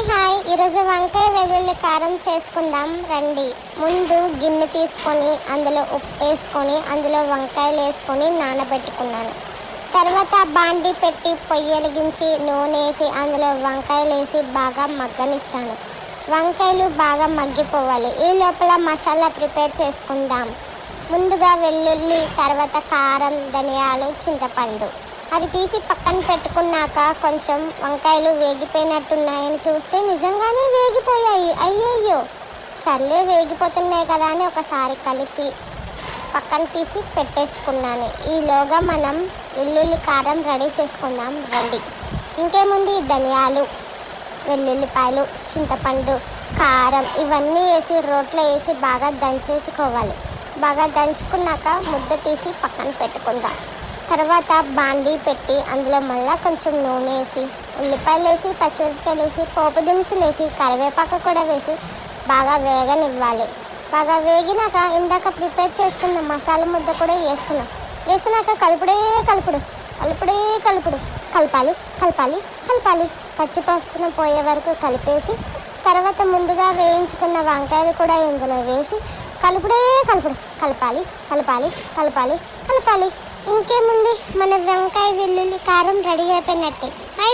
Hi ఈరోజు వంకాయ వెల్లుల్లి కారం చేసుకుందాం రండి. ముందు గిన్నె తీసుకొని అందులో ఉప్పు వేసుకొని అందులో వంకాయలు వేసుకొని నానబెట్టుకున్నాను. తర్వాత బాండి పెట్టి పొయ్యి వెలిగించి నూనె వేసి అందులో వంకాయలు వేసి బాగా మగ్గనిచ్చాను. వంకాయలు బాగా మగ్గిపోవాలి. ఈ లోపల మసాలా ప్రిపేర్ చేసుకుందాం. ముందుగా వెల్లుల్లి, తర్వాత కారం, ధనియాలు, చింతపండు అవి తీసి పక్కన పెట్టుకున్నాక కొంచెం వంకాయలు వేగిపోయినట్టున్నాయని చూస్తే నిజంగానే వేగిపోయాయి. అయ్యయ్యో, సర్లే వేగిపోతున్నాయి కదా అని ఒకసారి కలిపి పక్కన తీసి పెట్టేసుకున్నాను. ఈలోగా మనం వెల్లుల్లి కారం రెడీ చేసుకుందాం రండి. ఇంకేముంది, ధనియాలు, వెల్లుల్లిపాయలు, చింతపండు, కారం ఇవన్నీ వేసి రోట్లో వేసి బాగా దంచేసుకోవాలి. బాగా దంచుకున్నాక ముద్ద తీసి పక్కన పెట్టుకుందాం. తర్వాత బాండీ పెట్టి అందులో మళ్ళీ కొంచెం నూనె వేసి ఉల్లిపాయలు వేసి పచ్చిమిరపకాయలు వేసి పోపు దినుసులు వేసి కరివేపాకు కూడా వేసి బాగా వేగనివ్వాలి. బాగా వేగినాక ఇందాక ప్రిపేర్ చేసుకున్న మసాలా ముద్ద కూడా వేసినాక కలుపుడే కలుపుడు కలుపుడే కలుపుడు కలపాలి కలపాలి కలపాలి పచ్చిపసున పోయే వరకు కలిపేసి తర్వాత ముందుగా వేయించుకున్న వంకాయలు కూడా ఇందులో వేసి కలుపుడే కలుపుడు కలపాలి కలపాలి కలపాలి కలపాలి. ఇంకేముంది, మన వంకాయ వెల్లుల్లి కారం రెడీ అయిపోయినట్టే.